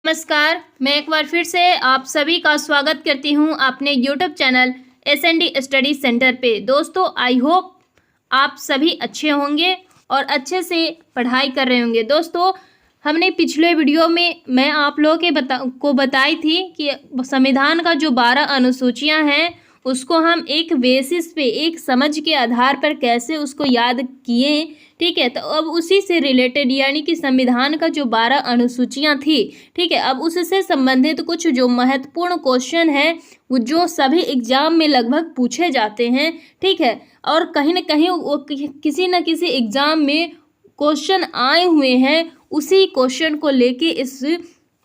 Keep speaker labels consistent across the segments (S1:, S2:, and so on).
S1: नमस्कार। मैं एक बार फिर से आप सभी का स्वागत करती हूं अपने YouTube channel S and D study centre पे। दोस्तों, आई होप आप सभी अच्छे होंगे और अच्छे से पढ़ाई कर रहे होंगे। दोस्तों, हमने पिछले वीडियो में मैं आप लोगों को बताई थी कि संविधान का जो 12 अनुसूचियां हैं उसको हम एक बेसिस पे, एक समझ के आधार पर कैसे उसको याद किए। ठीक है, तो अब उसी से रिलेटेड यानी कि संविधान का जो 12 अनुसूचियां थी, ठीक है, अब उससे संबंधित कुछ जो महत्वपूर्ण क्वेश्चन है वो जो सभी एग्जाम में लगभग पूछे जाते हैं। ठीक है, और कहीं ना कहीं वो किसी न किसी एग्जाम में क्वेश्चन आए हुए हैं। उसी क्वेश्चन को लेके इस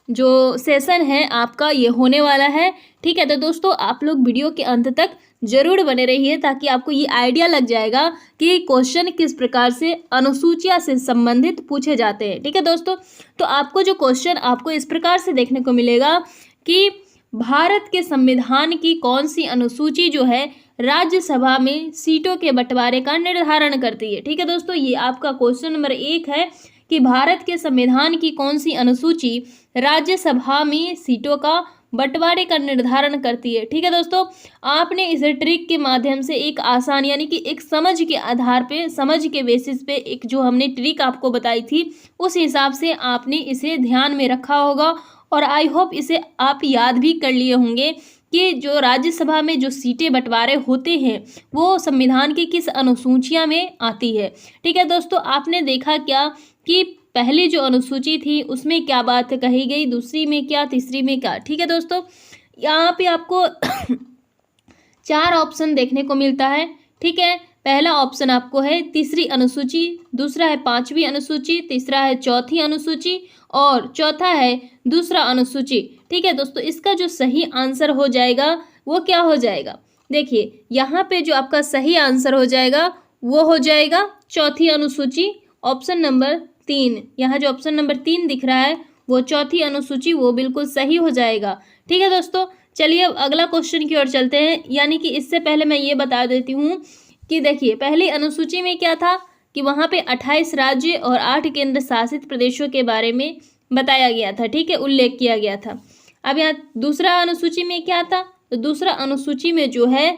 S1: जो सेशन है आपका ये होने वाला है। ठीक है, तो दोस्तों आप लोग वीडियो के अंत तक जरूर बने रहिए ताकि आपको ये आइडिया लग जाएगा कि क्वेश्चन किस प्रकार से अनुसूचिया से संबंधित पूछे जाते हैं। ठीक है दोस्तों, तो आपको जो क्वेश्चन आपको इस प्रकार से देखने को मिलेगा कि भारत के संविधान की कौन सी अनुसूची जो है राज्यसभा में सीटों के बंटवारे का निर्धारण करती है। ठीक है दोस्तों, ये आपका क्वेश्चन नंबर 1 है कि भारत के संविधान की कौन सी अनुसूची राज्यसभा में सीटों का बंटवारे का निर्धारण करती है। ठीक है दोस्तों, आपने इस ट्रिक के माध्यम से एक आसान यानी कि एक समझ के आधार पे, समझ के बेसिस पे एक जो हमने ट्रिक आपको बताई थी उस हिसाब से आपने इसे ध्यान में रखा होगा और आई होप इसे आप याद भी कर लिए होंगे कि जो राज्यसभा में जो सीटें बंटवारे होते हैं वो संविधान की किस अनुसूचिया में आती है। ठीक है दोस्तों, आपने देखा क्या कि पहली जो अनुसूची थी उसमें क्या बात कही गई, दूसरी में क्या, तीसरी में क्या। ठीक है दोस्तों, यहाँ पे आपको 4 ऑप्शन देखने को मिलता है। ठीक है, पहला ऑप्शन आपको है तीसरी अनुसूची, दूसरा है 5वीं अनुसूची, तीसरा है 4थी अनुसूची और चौथा है दूसरा अनुसूची। ठीक है दोस्तों, इसका जो सही आंसर हो जाएगा वो क्या हो जाएगा, देखिए यहाँ पे जो आपका सही आंसर हो जाएगा वो हो जाएगा 4थी अनुसूची, ऑप्शन नंबर 3। यहाँ जो ऑप्शन नंबर 3 दिख रहा है वो 4थी अनुसूची, वो बिल्कुल सही हो जाएगा। ठीक है दोस्तों, चलिए अब अगला क्वेश्चन की ओर चलते हैं। यानी कि इससे पहले मैं ये बता देती हूँ कि देखिए पहली अनुसूची में क्या था कि वहाँ पे 28 राज्य और 8 केंद्र शासित प्रदेशों के बारे में बताया गया था। ठीक है, उल्लेख किया गया था। अब यहाँ दूसरा अनुसूची में क्या था, तो दूसरा अनुसूची में जो है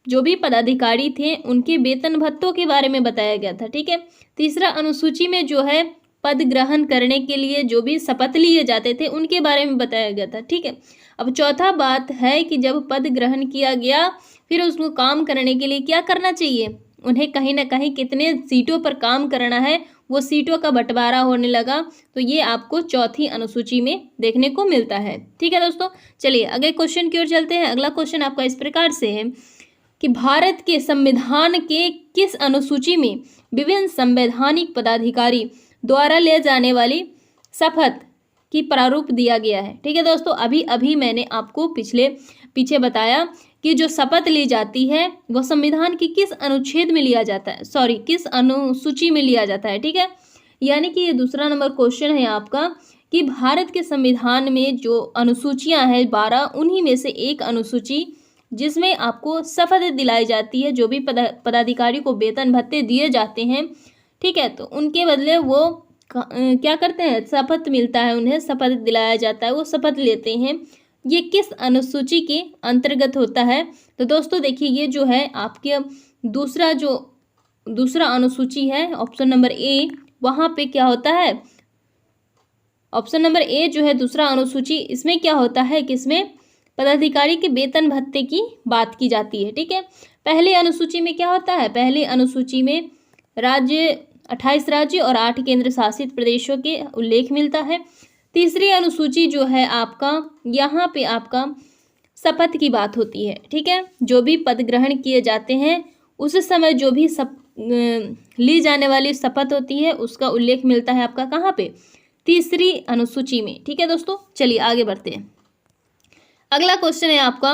S1: जो भी पदाधिकारी थे उनके वेतन भत्तों के बारे में बताया गया था। ठीक है, तीसरा अनुसूची में जो है पद ग्रहण करने के लिए जो भी शपथ लिए जाते थे उनके बारे में बताया गया था। ठीक है, अब चौथा बात है कि जब पद ग्रहण किया गया फिर उसको काम करने के लिए क्या करना चाहिए, उन्हें कहीं ना कहीं कितने सीटों पर काम करना है, वो सीटों का बंटवारा होने लगा। तो ये आपको 4थी अनुसूची में देखने को मिलता है। ठीक है दोस्तों, चलिए अगले क्वेश्चन की ओर चलते हैं। अगला क्वेश्चन आपका इस प्रकार से है कि भारत के संविधान के किस अनुसूची में विभिन्न संवैधानिक पदाधिकारी द्वारा ले जाने वाली शपथ की प्रारूप दिया गया है। ठीक है दोस्तों, अभी मैंने आपको पीछे बताया कि जो शपथ ली जाती है वो संविधान की किस अनुच्छेद में लिया जाता है, किस अनुसूची में लिया जाता है। ठीक है, यानी कि ये दूसरा नंबर क्वेश्चन है आपका कि भारत के संविधान में जो अनुसूचियां हैं 12, उन्हीं में से एक अनुसूची जिसमें आपको शपथ दिलाई जाती है, जो भी पदाधिकारी को वेतन भत्ते दिए जाते हैं। ठीक है, तो उनके बदले वो क्या करते हैं, शपथ मिलता है, उन्हें शपथ दिलाया जाता है, वो शपथ लेते हैं। ये किस अनुसूची के अंतर्गत होता है, तो दोस्तों देखिए ये जो है आपके दूसरा अनुसूची है, ऑप्शन नंबर ए, वहाँ पे क्या होता है, ऑप्शन नंबर ए जो है दूसरा अनुसूची, इसमें क्या होता है कि इसमें पदाधिकारी के वेतन भत्ते की बात की जाती है। ठीक है, पहली अनुसूची में क्या होता है, पहली अनुसूची में 28 राज्य और 8 केंद्र शासित प्रदेशों के उल्लेख मिलता है। तीसरी अनुसूची जो है आपका, यहाँ पे आपका शपथ की बात होती है। ठीक है, जो भी पद ग्रहण किए जाते हैं उस समय जो भी ली जाने वाली शपथ होती है उसका उल्लेख मिलता है आपका कहाँ पे, तीसरी अनुसूची में। ठीक है दोस्तों, चलिए आगे बढ़ते हैं। अगला क्वेश्चन है आपका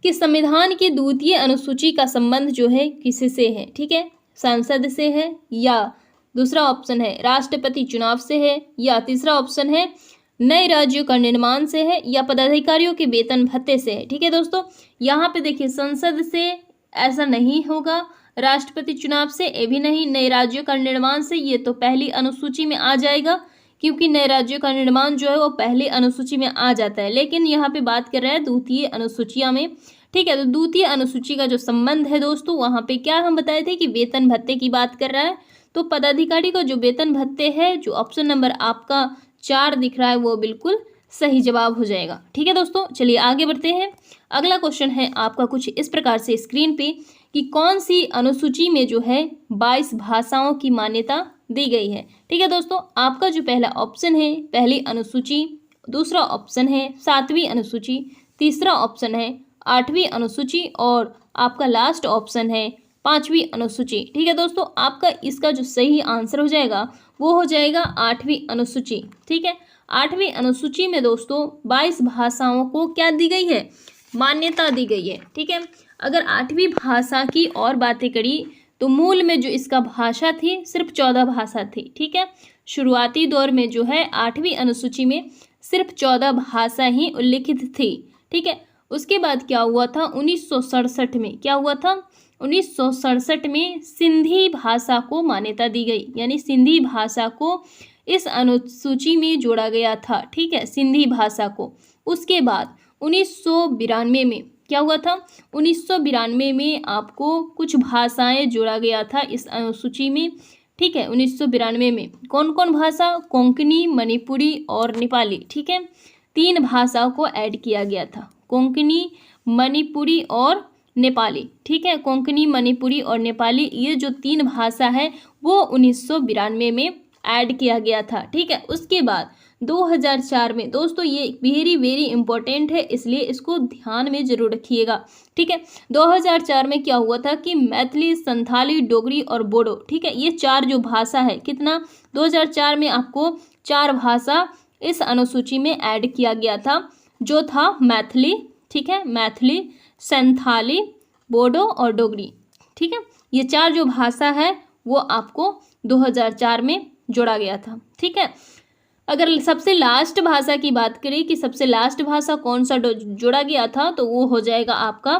S1: कि संविधान की द्वितीय अनुसूची का संबंध जो है किससे है। ठीक है, संसद से है, या दूसरा ऑप्शन है राष्ट्रपति चुनाव से है, या तीसरा ऑप्शन है नए राज्यों का निर्माण से है, या पदाधिकारियों के वेतन भत्ते से है। ठीक है दोस्तों, यहाँ पे देखिए संसद से ऐसा नहीं होगा, राष्ट्रपति चुनाव से ये भी नहीं, नए राज्यों का निर्माण से ये तो पहली अनुसूची में आ जाएगा, क्योंकि नए राज्यों का निर्माण जो है वो पहली अनुसूची में आ जाता है। लेकिन यहाँ पे बात कर रहे हैं द्वितीय अनुसूचिया में, ठीक है। तो द्वितीय अनुसूची का जो संबंध है दोस्तों, वहाँ पे क्या हम बताए थे कि वेतन भत्ते की बात कर रहा है। तो पदाधिकारी का जो वेतन भत्ते है, जो ऑप्शन नंबर आपका 4 दिख रहा है, वो बिल्कुल सही जवाब हो जाएगा। ठीक है दोस्तों, चलिए आगे बढ़ते हैं। अगला क्वेश्चन है आपका कुछ इस प्रकार से स्क्रीन पे कि कौन सी अनुसूची में जो है 22 भाषाओं की मान्यता दी गई है। ठीक है दोस्तों, आपका जो पहला ऑप्शन है पहली अनुसूची, दूसरा ऑप्शन है 7वीं अनुसूची, तीसरा ऑप्शन है 8वीं अनुसूची और आपका लास्ट ऑप्शन है 5वीं अनुसूची। ठीक है दोस्तों, आपका इसका जो सही आंसर हो जाएगा वो हो जाएगा 8वीं अनुसूची। ठीक है, 8वीं अनुसूची में दोस्तों 22 भाषाओं को क्या दी गई है, मान्यता दी गई है। ठीक है, अगर 8वीं भाषा की और बातें करी तो मूल में जो इसका भाषा थी सिर्फ 14 भाषा थी। ठीक है, शुरुआती दौर में जो है 8वीं अनुसूची में सिर्फ 14 भाषा ही उल्लिखित थी। ठीक है, उसके बाद क्या हुआ था, 1967 में क्या हुआ था, 1967 में सिंधी भाषा को मान्यता दी गई, यानी सिंधी भाषा को इस अनुसूची में जोड़ा गया था। ठीक है, सिंधी भाषा को। उसके बाद 1992 में क्या हुआ था, 1992 में आपको कुछ भाषाएं जोड़ा गया था इस अनुसूची में। ठीक है, 1992 में कौन कौन भाषा, कोंकणी, मणिपुरी और नेपाली। ठीक है, 3 भाषाओं को ऐड किया गया था, कोंकणी, मणिपुरी और नेपाली। ठीक है, कोंकणी, मणिपुरी और नेपाली, ये जो 3 भाषा है वो 1992 में ऐड किया गया था। ठीक है, उसके बाद 2004 में दोस्तों, ये वेरी वेरी इंपॉर्टेंट है, इसलिए इसको ध्यान में जरूर रखिएगा। ठीक है, 2004 में क्या हुआ था कि मैथिली, संथाली, डोगरी और बोडो, ठीक है, ये 4 जो भाषा है, कितना, 2004 में आपको 4 भाषा इस अनुसूची में ऐड किया गया था, जो था मैथिली, ठीक है, मैथिली, संथाली, बोडो और डोगरी। ठीक है, ये 4 जो भाषा है वो आपको 2004 में जोड़ा गया था। ठीक है, अगर सबसे लास्ट भाषा की बात करें कि सबसे लास्ट भाषा कौन सा जोड़ा गया था, तो वो हो जाएगा आपका,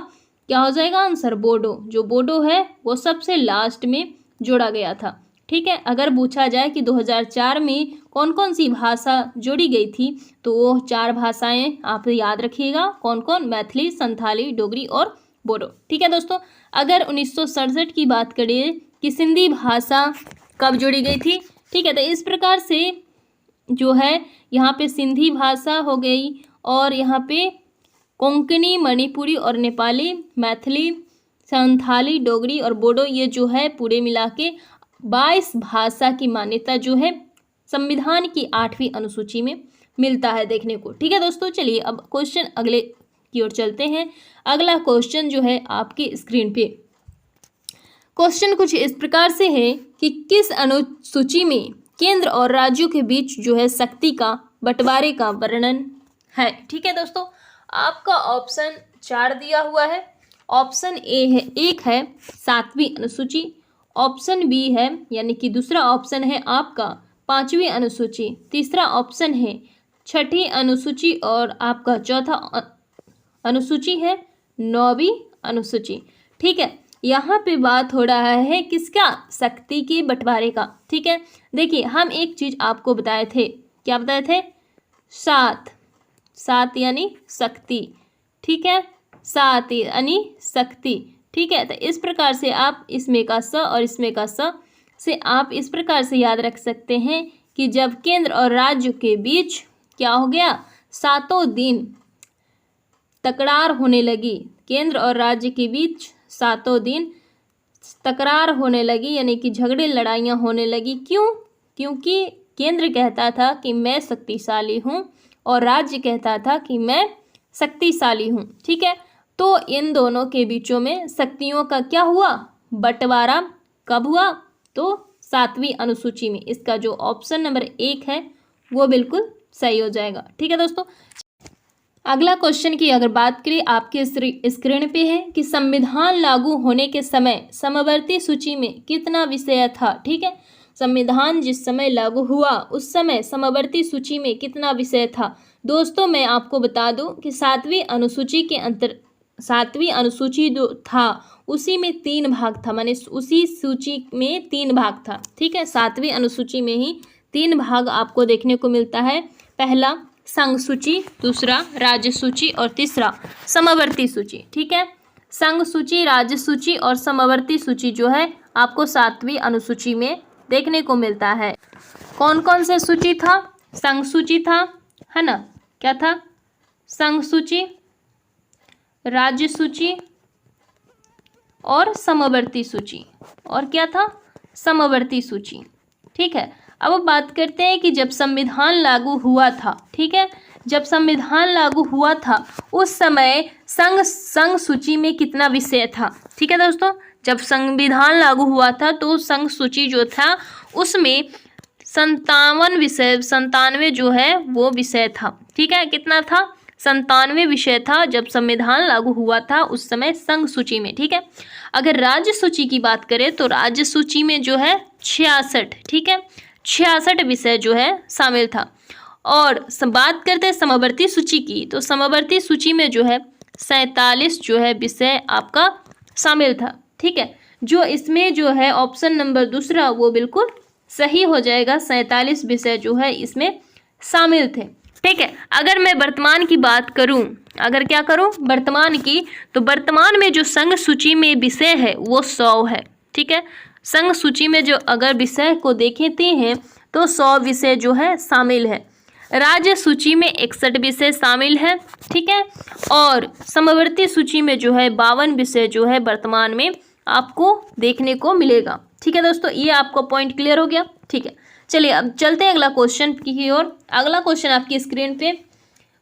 S1: क्या हो जाएगा आंसर, बोडो। जो बोडो है वो सबसे लास्ट में जोड़ा गया था। ठीक है, अगर पूछा जाए कि 2004 में कौन कौन सी भाषा जोड़ी गई थी, तो वो 4 भाषाएं आप याद रखिएगा, कौन कौन, मैथिली, संथाली, डोगरी और बोडो। ठीक है दोस्तों, अगर 1967 की बात करें कि सिंधी भाषा कब जोड़ी गई थी, ठीक है, तो इस प्रकार से जो है यहाँ पे सिंधी भाषा हो गई और यहाँ पे कोंकणी, मणिपुरी और नेपाली, मैथिली, संथाली, डोगरी और बोडो, ये जो है पूरे मिला के 22 भाषा की मान्यता जो है संविधान की 8वीं अनुसूची में मिलता है देखने को। ठीक है दोस्तों, चलिए अब क्वेश्चन अगले की ओर चलते हैं। अगला क्वेश्चन जो है आपकी स्क्रीन पे, क्वेश्चन कुछ इस प्रकार से है कि किस अनुसूची में केंद्र और राज्यों के बीच जो है शक्ति का बंटवारे का वर्णन है। ठीक है दोस्तों, आपका ऑप्शन 4 दिया हुआ है। ऑप्शन ए है, एक है 7वीं अनुसूची, ऑप्शन बी है यानी कि दूसरा ऑप्शन है आपका 5वीं अनुसूची, तीसरा ऑप्शन है 6ठी अनुसूची और आपका चौथा अनुसूची है 9वीं अनुसूची। ठीक है, यहाँ पे बात हो रहा है किसका, शक्ति के बंटवारे का। ठीक है, देखिए हम एक चीज आपको बताए थे, क्या बताए थे, 7 यानी शक्ति। ठीक है, 7 यानी शक्ति। ठीक है, तो इस प्रकार से आप इसमें का स और इसमें का स से आप इस प्रकार से याद रख सकते हैं कि जब केंद्र और राज्य के बीच क्या हो गया, 7 दिन तकरार होने लगी, केंद्र और राज्य के बीच 7 दिन तकरार होने लगी, यानी कि झगड़े लड़ाइयाँ होने लगी। क्यों, क्योंकि केंद्र कहता था कि मैं शक्तिशाली हूँ और राज्य कहता था कि मैं शक्तिशाली हूँ। ठीक है, तो इन दोनों के बीचों में शक्तियों का क्या हुआ, बंटवारा कब हुआ, तो 7वीं अनुसूची में। इसका जो ऑप्शन नंबर 1 है वो बिल्कुल सही हो जाएगा। ठीक है दोस्तों, अगला क्वेश्चन की अगर बात करें आपके स्क्रीन पे है कि संविधान लागू होने के समय समवर्ती सूची में कितना विषय था। ठीक है, संविधान जिस समय लागू हुआ उस समय समवर्ती सूची में कितना विषय था। दोस्तों मैं आपको बता दूं कि 7वीं अनुसूची के अंतर 7वीं अनुसूची जो था उसी में 3 भाग था, माने उसी सूची में 3 भाग था। ठीक है, 7वीं अनुसूची में ही तीन भाग आपको देखने को मिलता है। पहला संघ सूची, दूसरा राज्य सूची और तीसरा समवर्ती सूची। ठीक है, संघ सूची, राज्य सूची और समवर्ती सूची जो है आपको 7वीं अनुसूची में देखने को मिलता है। कौन कौन से सूची था? संघ सूची था, है ना, क्या था? संघ सूची, राज्य सूची और समवर्ती सूची। और क्या था? समवर्ती सूची। ठीक है, अब बात करते हैं कि जब संविधान लागू हुआ था, ठीक है, जब संविधान लागू हुआ था उस समय संघ सूची में कितना विषय था? ठीक है दोस्तों, जब संविधान लागू हुआ था तो संघ सूची जो था उसमें 97 जो है वो विषय था। ठीक है, कितना था? 97 विषय था जब संविधान लागू हुआ था उस समय संघ सूची में। ठीक है, अगर राज्य सूची की बात करें तो राज्य सूची में जो है 66, ठीक है, 66 विषय जो है शामिल था। और बात करते हैं समवर्ती सूची की, तो समवर्ती सूची में जो है 47 जो है विषय आपका शामिल था। ठीक है, जो इसमें जो है ऑप्शन नंबर दूसरा वो बिल्कुल सही हो जाएगा, 47 विषय जो है इसमें शामिल थे। ठीक है, अगर मैं वर्तमान की बात करूं, अगर क्या करूं वर्तमान की, तो वर्तमान में जो संघ सूची में विषय है वो 100 है। ठीक है, संघ सूची में जो अगर विषय को देखते हैं तो 100 विषय जो है शामिल है। राज्य सूची में 61 विषय शामिल है। ठीक है, और समवर्ती सूची में जो है 52 विषय जो है वर्तमान में आपको देखने को मिलेगा। ठीक है दोस्तों, ये आपको पॉइंट क्लियर हो गया। ठीक है, चलिए अब चलते हैं अगला क्वेश्चन की ओर। अगला क्वेश्चन आपकी स्क्रीन पे,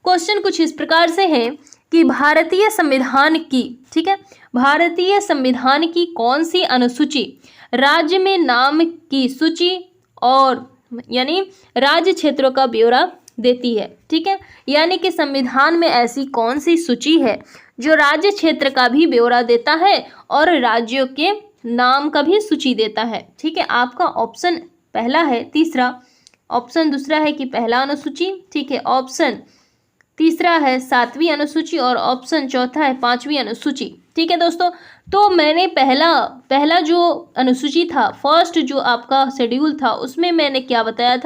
S1: क्वेश्चन कुछ इस प्रकार से है कि भारतीय संविधान की, ठीक है, भारतीय संविधान की कौन सी अनुसूची राज्य में नाम की सूची और यानी राज्य क्षेत्रों का ब्यौरा देती है? ठीक है, यानी कि संविधान में ऐसी कौन सी सूची है जो राज्य क्षेत्र का भी ब्यौरा देता है और राज्यों के नाम का भी सूची देता है? ठीक है, आपका ऑप्शन पहला है, तीसरा ऑप्शन दूसरा है कि पहला अनुसूची, ठीक है, ऑप्शन तीसरा है 7वीं अनुसूची और ऑप्शन चौथा है 5वीं अनुसूची। ठीक है दोस्तों, तो मैंने पहला जो अनुसूची था, फर्स्ट जो आपका शेड्यूल था, उसमें मैंने क्या बताया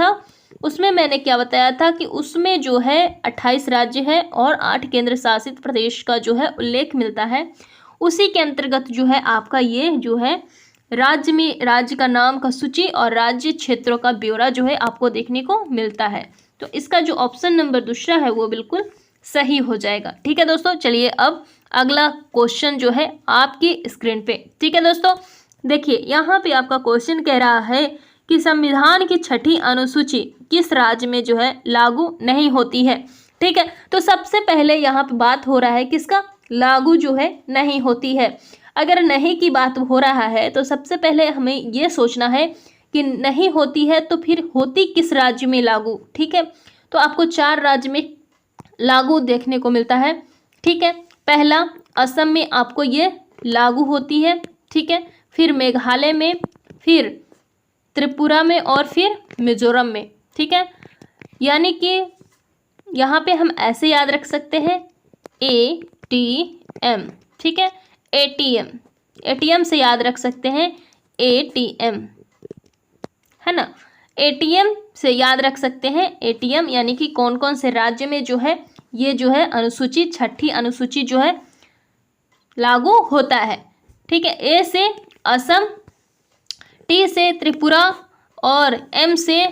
S1: था कि उसमें जो है 28 राज्य है और 8 केंद्र शासित प्रदेश का जो है उल्लेख मिलता है। उसी के अंतर्गत जो है आपका ये जो है राज्य का नाम का सूची और राज्य क्षेत्रों का ब्यौरा जो है आपको देखने को मिलता है। तो इसका जो ऑप्शन नंबर दूसरा है वो बिल्कुल सही हो जाएगा। ठीक है दोस्तों, चलिए अब अगला क्वेश्चन जो है आपकी स्क्रीन पे। ठीक है दोस्तों, देखिए यहाँ पे आपका क्वेश्चन कह रहा है कि संविधान की 6ठी अनुसूची किस राज्य में जो है लागू नहीं होती है? ठीक है, तो सबसे पहले यहाँ पे बात हो रहा है किसका? लागू जो है नहीं होती है। अगर नहीं की बात हो रहा है तो सबसे पहले हमें ये सोचना है कि नहीं होती है तो फिर होती किस राज्य में लागू? ठीक है, तो आपको 4 राज्य में लागू देखने को मिलता है। ठीक है, पहला असम में आपको ये लागू होती है। ठीक है, फिर मेघालय में, फिर त्रिपुरा में और फिर मिजोरम में। ठीक है, यानी कि यहाँ पे हम ऐसे याद रख सकते हैं ATM। ठीक है, ATM से याद रख सकते हैं, ATM, है ना, ATM से याद रख सकते हैं ATM, यानी कि कौन कौन से राज्य में जो है ये जो है अनुसूची 6ठी अनुसूची जो है लागू होता है। ठीक है, A से असम, T से त्रिपुरा और M से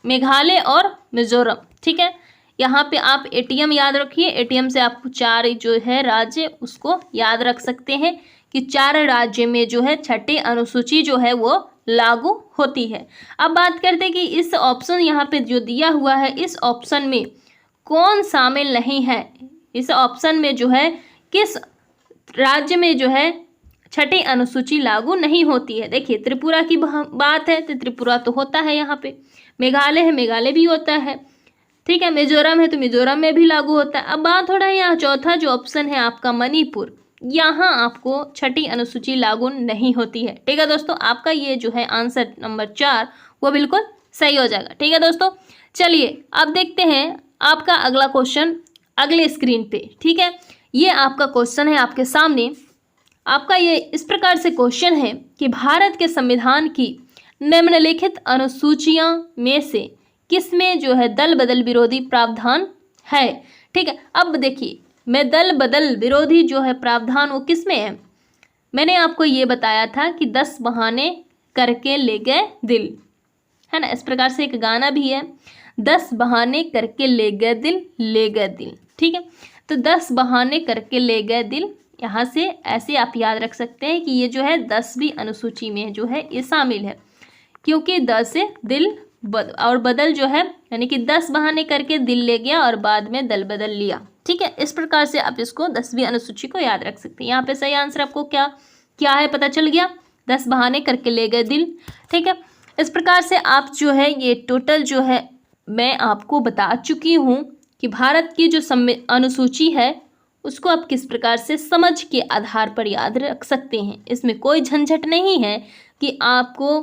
S1: मेघालय और मिजोरम। ठीक है, यहाँ पे आप ATM याद रखिए। ATM से आपको 4 जो है राज्य उसको याद रख सकते हैं कि 4 राज्य में जो है 6ठी अनुसूची जो है वो लागू होती है। अब बात करते हैं कि इस ऑप्शन यहाँ पे जो दिया हुआ है, इस ऑप्शन में कौन शामिल नहीं है? इस ऑप्शन में जो है किस राज्य में जो है 6ठी अनुसूची लागू नहीं होती है? देखिए, त्रिपुरा की बात है तो त्रिपुरा तो होता है यहाँ पे, मेघालय है, मेघालय भी होता है। ठीक है, मिजोरम है तो मिजोरम में भी लागू होता है। अब बात हो रहा है यहाँ चौथा जो ऑप्शन है आपका मणिपुर, यहाँ आपको 6ठी अनुसूची लागू नहीं होती है। ठीक है दोस्तों, आपका ये जो है आंसर नंबर 4 वो बिल्कुल सही हो जाएगा। ठीक है दोस्तों, चलिए अब देखते हैं आपका अगला क्वेश्चन अगले स्क्रीन पे। ठीक है, ये आपका क्वेश्चन है आपके सामने। आपका ये इस प्रकार से क्वेश्चन है कि भारत के संविधान की निम्नलिखित अनुसूचियां में से किसमें जो है दल बदल विरोधी प्रावधान है। ठीक है, अब देखिए मैं दल बदल विरोधी जो है प्रावधान वो किसमें है। मैंने आपको ये बताया था कि 10 बहाने करके ले गए दिल, है ना। इस प्रकार से एक गाना भी है, 10 बहाने करके ले गए दिल, ले गए दिल। ठीक है, तो 10 बहाने करके ले गए दिल, यहाँ से ऐसे आप याद रख सकते हैं कि ये जो है 10वीं अनुसूची में जो है ये शामिल है, क्योंकि 10 से दिल और बदल जो है यानी कि 10 बहाने करके दिल ले गया और बाद में दल बदल लिया। ठीक है, इस प्रकार से आप इसको 10वीं अनुसूची को याद रख सकते हैं। यहाँ पे सही आंसर आपको क्या क्या है पता चल गया, 10 बहाने करके ले गए दिल। ठीक है, इस प्रकार से आप जो है ये टोटल जो है मैं आपको बता चुकी हूँ कि भारत की जो अनुसूची है उसको आप किस प्रकार से समझ के आधार पर याद रख सकते हैं। इसमें कोई झंझट नहीं है कि आपको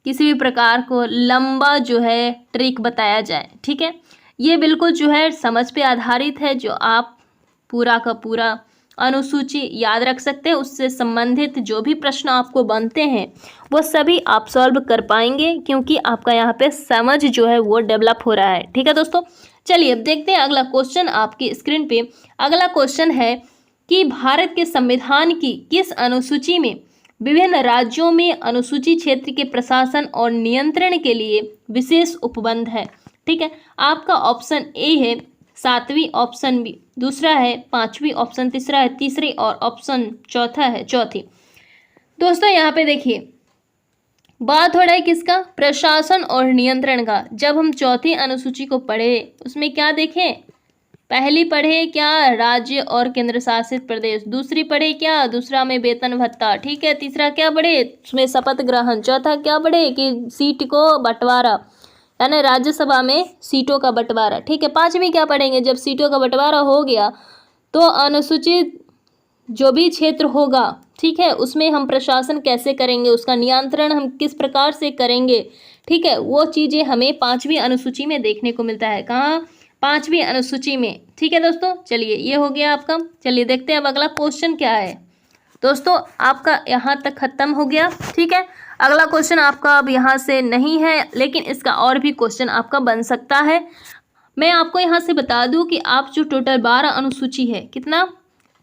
S1: किसी भी प्रकार को लंबा जो है ट्रिक बताया जाए। ठीक है, ये बिल्कुल जो है समझ पे आधारित है, जो आप पूरा का पूरा अनुसूची याद रख सकते हैं। उससे संबंधित जो भी प्रश्न आपको बनते हैं वो सभी आप सॉल्व कर पाएंगे, क्योंकि आपका यहाँ पे समझ जो है वो डेवलप हो रहा है। ठीक है दोस्तों, चलिए अब देखते हैं अगला क्वेश्चन आपकी स्क्रीन पे। अगला क्वेश्चन है कि भारत के संविधान की किस अनुसूची में विभिन्न राज्यों में अनुसूची क्षेत्र के प्रशासन और नियंत्रण के लिए विशेष उपबंध है। ठीक है, आपका ऑप्शन ए है 7वीं, ऑप्शन बी दूसरा है 5वीं, ऑप्शन तीसरा है तीसरी और ऑप्शन चौथा है चौथी। दोस्तों यहाँ पे देखिए बात हो रहा है किसका, प्रशासन और नियंत्रण का। जब हम चौथी अनुसूची को पढ़े उसमें क्या देखें, पहली पढ़े क्या, राज्य और केंद्र शासित प्रदेश, दूसरी पढ़े क्या, दूसरा में वेतन भत्ता। ठीक है, तीसरा क्या पढ़े, उसमें शपथ ग्रहण, चौथा क्या पढ़े कि सीट को बंटवारा, यानी राज्यसभा में सीटों का बंटवारा। ठीक है, 5वीं क्या पढ़ेंगे, जब सीटों का बंटवारा हो गया तो अनुसूचित जो भी क्षेत्र होगा, ठीक है, उसमें हम प्रशासन कैसे करेंगे, उसका नियंत्रण हम किस प्रकार से करेंगे। ठीक है, वो चीज़ें हमें 5वीं अनुसूची में देखने को मिलता है। कहाँ, 5वीं अनुसूची में। ठीक है दोस्तों, चलिए ये हो गया आपका। चलिए देखते हैं अब अगला क्वेश्चन क्या है। दोस्तों आपका यहाँ तक खत्म हो गया। ठीक है, अगला क्वेश्चन आपका अब यहाँ से नहीं है, लेकिन इसका और भी क्वेश्चन आपका बन सकता है। मैं आपको यहाँ से बता दूँ कि आप जो टोटल 12 अनुसूची है, कितना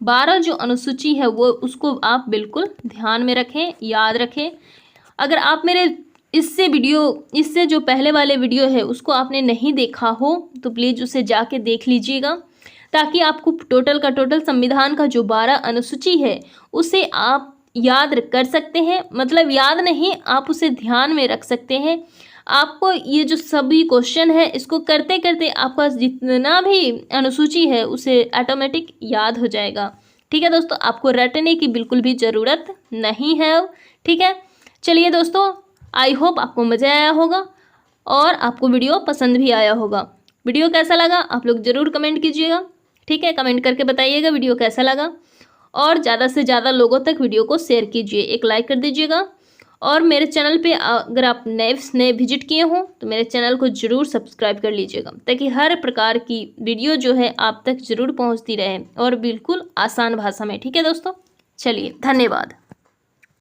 S1: 12 जो अनुसूची है वो उसको आप बिल्कुल ध्यान में रखें, याद रखें। अगर आप मेरे इससे जो पहले वाले वीडियो है उसको आपने नहीं देखा हो तो प्लीज़ उसे जाके देख लीजिएगा, ताकि आपको टोटल का टोटल संविधान का जो 12 अनुसूची है उसे आप याद कर सकते हैं। मतलब याद नहीं, आप उसे ध्यान में रख सकते हैं। आपको ये जो सभी क्वेश्चन है इसको करते करते आपका जितना भी अनुसूची है उसे ऑटोमेटिक याद हो जाएगा। ठीक है दोस्तों, आपको रटने की बिल्कुल भी ज़रूरत नहीं है। ठीक है, चलिए दोस्तों, आई होप आपको मज़ा आया होगा और आपको वीडियो पसंद भी आया होगा। वीडियो कैसा लगा आप लोग ज़रूर कमेंट कीजिएगा। ठीक है, कमेंट करके बताइएगा वीडियो कैसा लगा, और ज़्यादा से ज़्यादा लोगों तक वीडियो को शेयर कीजिए, एक लाइक कर दीजिएगा। और मेरे चैनल पे अगर आप नए विजिट किए हों तो मेरे चैनल को ज़रूर सब्सक्राइब कर लीजिएगा, ताकि हर प्रकार की वीडियो जो है आप तक ज़रूर पहुंचती रहे और बिल्कुल आसान भाषा में। ठीक है दोस्तों, चलिए धन्यवाद।